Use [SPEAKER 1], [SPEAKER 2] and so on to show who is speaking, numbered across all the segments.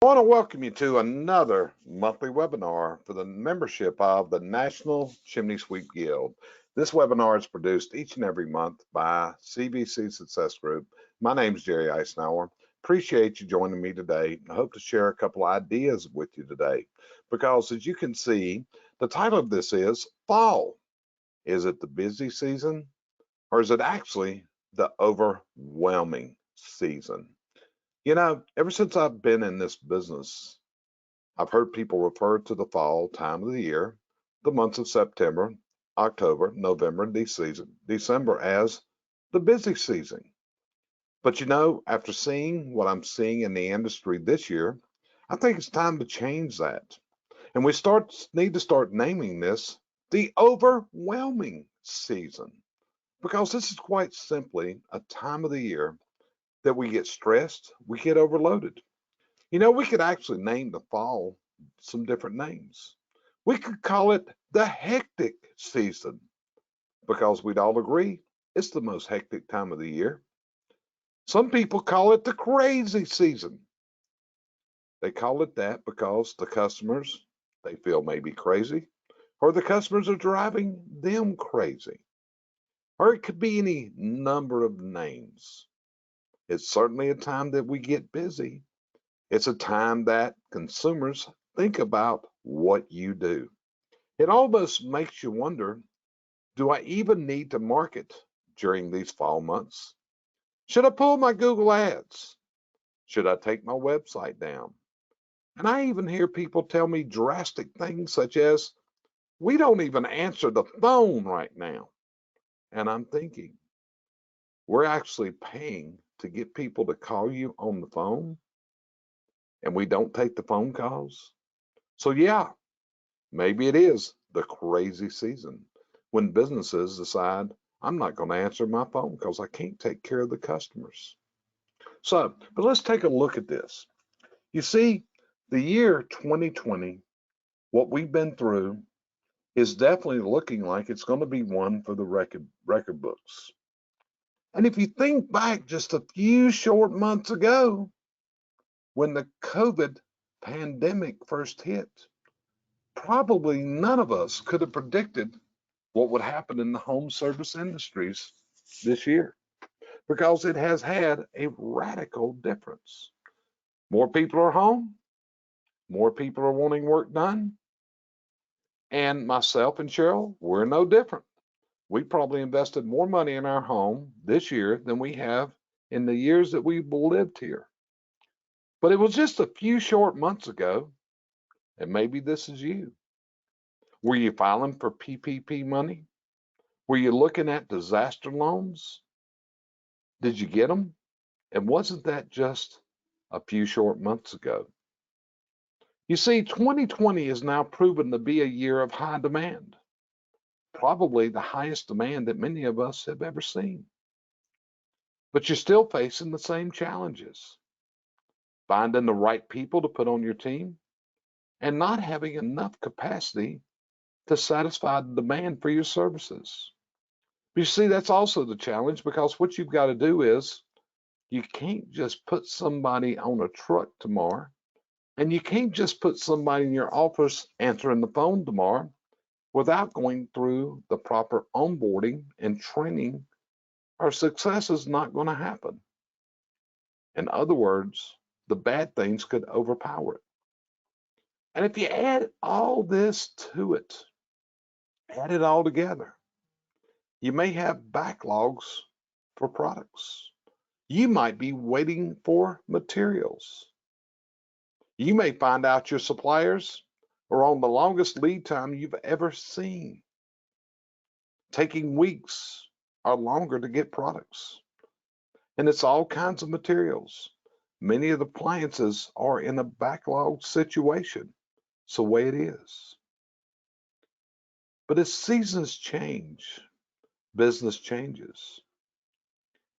[SPEAKER 1] I want to welcome you to another monthly webinar for the membership of the National Chimney Sweep Guild. This webinar is produced each and every month by CBC Success Group. My name is Jerry Eisenhower. Appreciate you joining me today. I hope to share a couple ideas with you today because, as you can see, the title of this is Fall. Is it the busy season or is it actually the overwhelming season? You know, ever since I've been in this business, I've heard people refer to the fall time of the year, the months of September, October, November, and December as the busy season. But you know, after seeing what I'm seeing in the industry this year, I think it's time to change that. And we need to start naming this the overwhelming season because this is quite simply a time of the year that we get stressed, we get overloaded. You know, we could actually name the fall some different names. We could call it the hectic season because we'd all agree it's the most hectic time of the year. Some people call it the crazy season. They call it that because the customers they feel may be crazy, or the customers are driving them crazy, or it could be any number of names. It's certainly a time that we get busy. It's a time that consumers think about what you do. It almost makes you wonder, do I even need to market during these fall months? Should I pull my Google ads? Should I take my website down? And I even hear people tell me drastic things such as, we don't even answer the phone right now. And I'm thinking, we're actually paying to get people to call you on the phone and we don't take the phone calls? So, yeah, maybe it is the crazy season when businesses decide I'm not going to answer my phone because I can't take care of the customers. So, but let's take a look at this. You see, the year 2020, what we've been through is definitely looking like it's going to be one for the record books. And if you think back just a few short months ago when the COVID pandemic first hit, probably none of us could have predicted what would happen in the home service industries this year because it has had a radical difference. More people are home, more people are wanting work done, and myself and Cheryl, we're no different. We probably invested more money in our home this year than we have in the years that we've lived here. But it was just a few short months ago, and maybe this is you. Were you filing for PPP money? Were you looking at disaster loans? Did you get them? And wasn't that just a few short months ago? You see, 2020 is now proven to be a year of high demand, probably the highest demand that many of us have ever seen. But you're still facing the same challenges, finding the right people to put on your team and not having enough capacity to satisfy the demand for your services. But you see, that's also the challenge because what you've got to do is you can't just put somebody on a truck tomorrow, and you can't just put somebody in your office answering the phone tomorrow without going through the proper onboarding and training, or success is not going to happen. In other words, the bad things could overpower it. And if you add all this to it, add it all together, you may have backlogs for products. You might be waiting for materials. You may find out your suppliers are on the longest lead time you've ever seen, taking weeks or longer to get products. And it's all kinds of materials. Many of the appliances are in a backlog situation. It's the way it is. But as seasons change, business changes.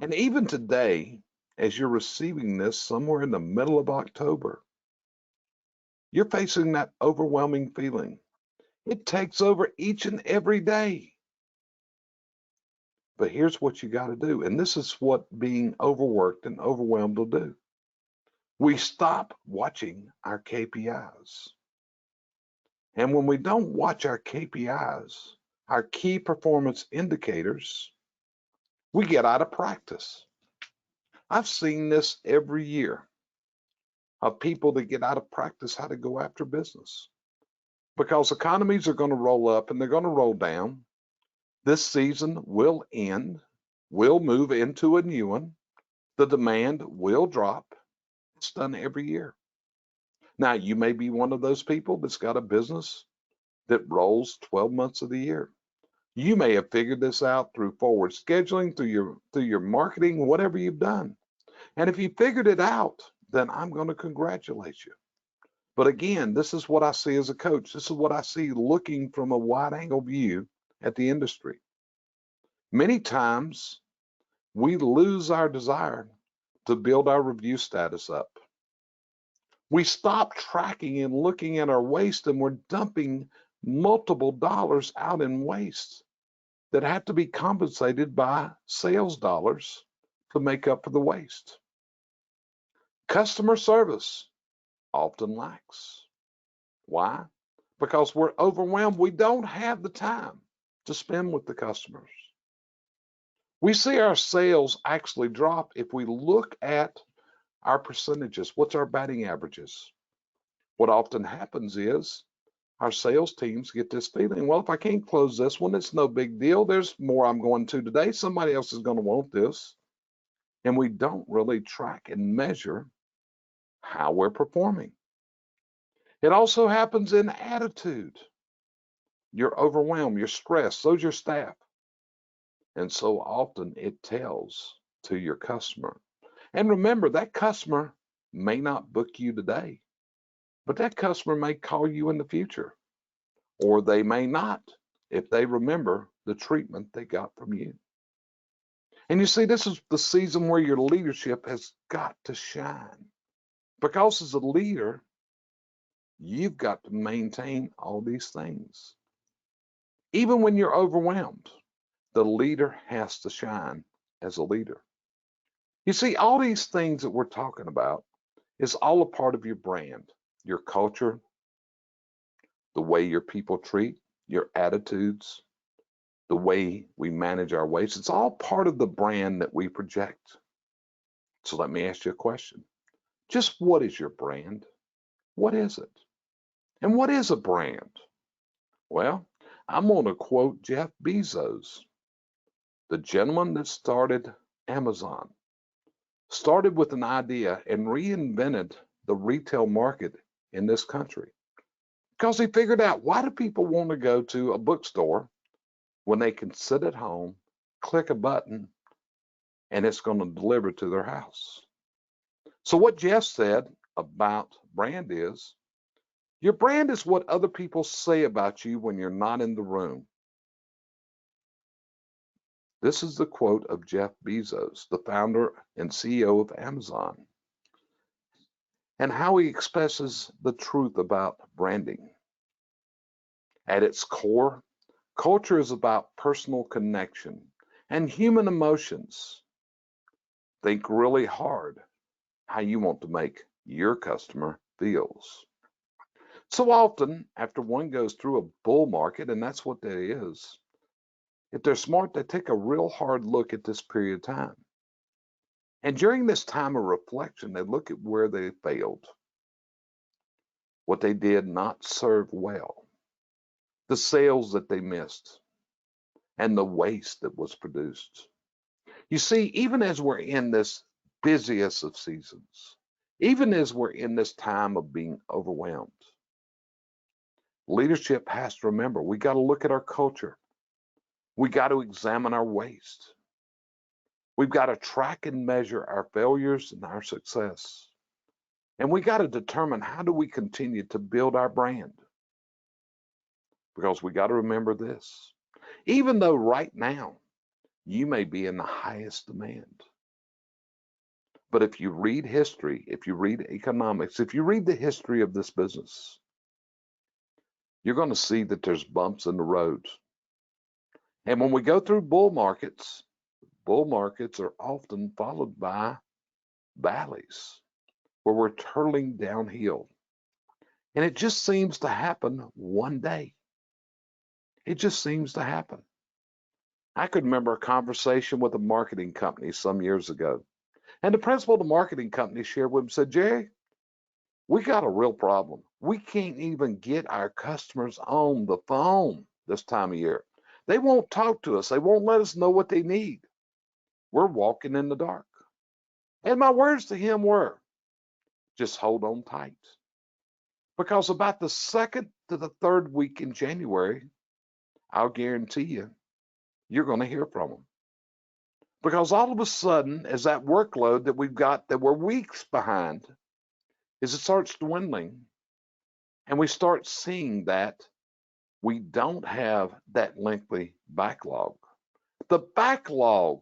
[SPEAKER 1] And even today, as you're receiving this somewhere in the middle of October, you're facing that overwhelming feeling. It takes over each and every day. But here's what you got to do. And this is what being overworked and overwhelmed will do. We stop watching our KPIs. And when we don't watch our KPIs, our key performance indicators, we get out of practice. I've seen this every year of people that get out of practice how to go after business because economies are going to roll up and they're going to roll down. This season will end. We'll move into a new one. The demand will drop. It's done every year. Now, you may be one of those people that's got a business that rolls 12 months of the year. You may have figured this out through forward scheduling, through your marketing, whatever you've done. And if you figured it out, then I'm going to congratulate you. But again, this is what I see as a coach. This is what I see looking from a wide angle view at the industry. Many times we lose our desire to build our review status up. We stop tracking and looking at our waste, and we're dumping multiple dollars out in waste that have to be compensated by sales dollars to make up for the waste. Customer service often lacks. Why? Because we're overwhelmed. We don't have the time to spend with the customers. We see our sales actually drop if we look at our percentages. What's our batting averages? What often happens is our sales teams get this feeling, well, if I can't close this one, it's no big deal. There's more I'm going to today. Somebody else is going to want this. And we don't really track and measure how we're performing. It also happens in attitude. You're overwhelmed, you're stressed, so's your staff. And so often it tells to your customer. And remember, that customer may not book you today, but that customer may call you in the future, or they may not if they remember the treatment they got from you. And you see, this is the season where your leadership has got to shine. Because as a leader, you've got to maintain all these things. Even when you're overwhelmed, the leader has to shine as a leader. You see, all these things that we're talking about is all a part of your brand, your culture, the way your people treat, your attitudes, the way we manage our waste. It's all part of the brand that we project. So let me ask you a question. Just what is your brand? What is it? And what is a brand? Well, I'm going to quote Jeff Bezos, the gentleman that started Amazon, started with an idea and reinvented the retail market in this country. Because he figured out, why do people want to go to a bookstore when they can sit at home, click a button, and it's going to deliver to their house? So what Jeff said about brand is, your brand is what other people say about you when you're not in the room. This is the quote of Jeff Bezos, the founder and CEO of Amazon, and how he expresses the truth about branding. At its core, culture is about personal connection and human emotions. Think really hard how you want to make your customer feels. So often, after one goes through a bull market, and that's what that is, if they're smart, they take a real hard look at this period of time. And during this time of reflection, they look at where they failed, what they did not serve well, the sales that they missed, and the waste that was produced. You see, even as we're in this busiest of seasons, even as we're in this time of being overwhelmed, leadership has to remember we got to look at our culture. We got to examine our waste. We've got to track and measure our failures and our success. And we got to determine, how do we continue to build our brand? Because we got to remember this. Even though right now you may be in the highest demand, but if you read history, if you read economics, if you read the history of this business, you're going to see that there's bumps in the road. And when we go through bull markets are often followed by valleys. where we're turtling downhill. And it just seems to happen one day. It just seems to happen. I could remember a conversation with a marketing company some years ago. And the principal of the marketing company shared with him, said, Jerry, we got a real problem. We can't even get our customers on the phone this time of year. They won't talk to us. They won't let us know what they need. We're walking in the dark. And my words to him were, just hold on tight. Because about the second to the third week in January, I'll guarantee you, you're going to hear from them. Because all of a sudden, as that workload that we've got that we're weeks behind, as it starts dwindling, and we start seeing that we don't have that lengthy backlog. The backlog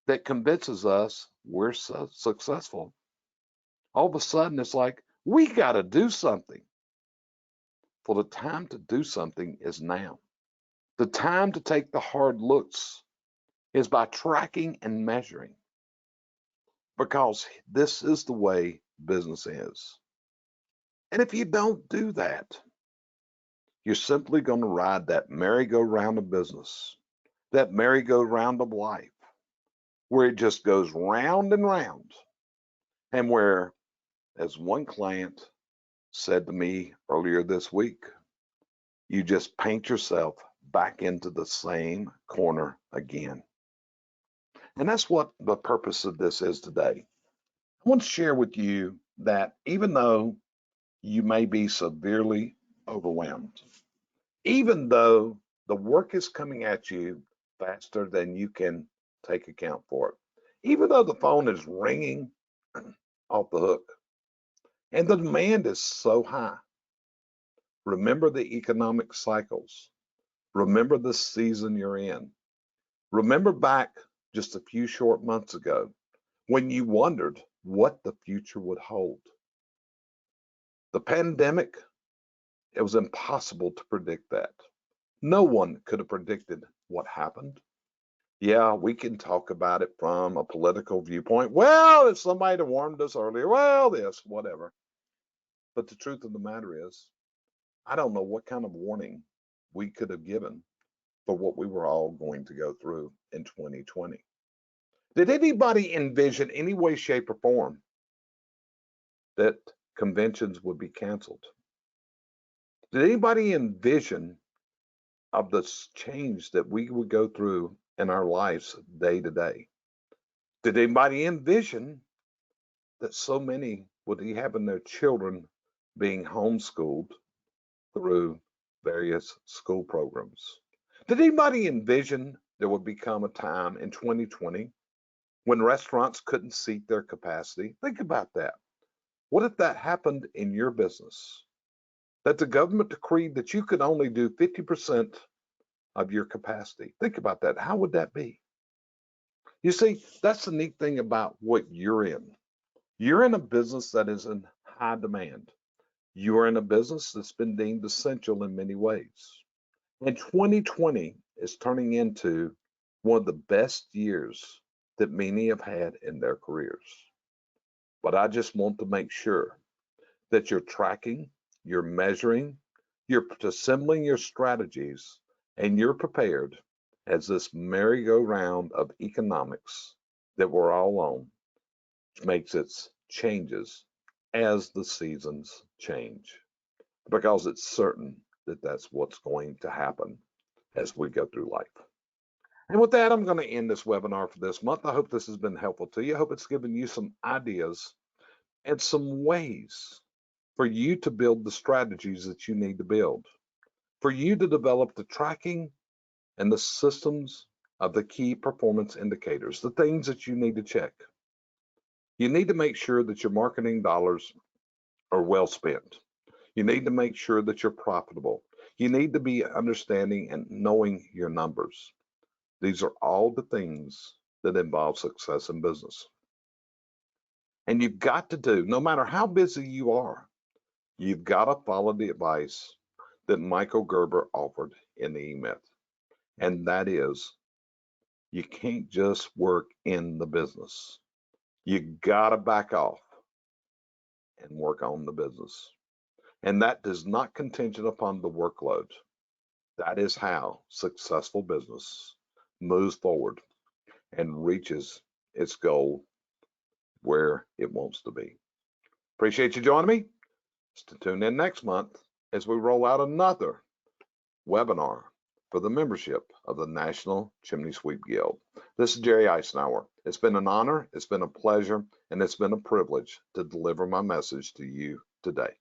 [SPEAKER 1] that convinces us we're so successful. All of a sudden, it's like, we got to do something. For the time to do something is now. The time to take the hard looks is by tracking and measuring, because this is the way business is. And if you don't do that, you're simply going to ride that merry-go-round of business, that merry-go-round of life, where it just goes round and round, and where, as one client said to me earlier this week, you just paint yourself back into the same corner again. And that's what the purpose of this is today. I want to share with you that even though you may be severely overwhelmed, even though the work is coming at you faster than you can take account for it, even though the phone is ringing off the hook and the demand is so high, remember the economic cycles. Remember the season you're in. Remember back just a few short months ago when you wondered what the future would hold. The pandemic, it was impossible to predict that. No one could have predicted what happened. Yeah, we can talk about it from a political viewpoint. Well, if somebody had warned us earlier, well, this, whatever. But the truth of the matter is, I don't know what kind of warning we could have given for what we were all going to go through in 2020. Did anybody envision any way, shape, or form that conventions would be canceled? Did anybody envision of the change that we would go through in our lives day to day? Did anybody envision that so many would be having their children being homeschooled through various school programs? Did anybody envision there would become a time in 2020 when restaurants couldn't seat their capacity? Think about that. What if that happened in your business? That the government decreed that you could only do 50% of your capacity. Think about that. How would that be? You see, that's the neat thing about what you're in. You're in a business that is in high demand. You are in a business that's been deemed essential in many ways. And 2020 is turning into one of the best years that many have had in their careers. But I just want to make sure that you're tracking, you're measuring, you're assembling your strategies, and you're prepared as this merry-go-round of economics that we're all on makes its changes as the seasons change, because it's certain that that's what's going to happen as we go through life. And with that, I'm going to end this webinar for this month. I hope this has been helpful to you. I hope it's given you some ideas and some ways for you to build the strategies that you need to build, for you to develop the tracking and the systems of the key performance indicators, the things that you need to check. You need to make sure that your marketing dollars are well spent. You need to make sure that you're profitable. You need to be understanding and knowing your numbers. These are all the things that involve success in business. And you've got to do, no matter how busy you are, you've got to follow the advice that Michael Gerber offered in the E-Myth. And that is, you can't just work in the business. You got to back off and work on the business. And that does not contingent upon the workload. That is how successful business moves forward and reaches its goal where it wants to be. Appreciate you joining me. Stay tuned in next month as we roll out another webinar for the membership of the National Chimney Sweep Guild. This is Jerry Eisenhower. It's been an honor, it's been a pleasure, and it's been a privilege to deliver my message to you today.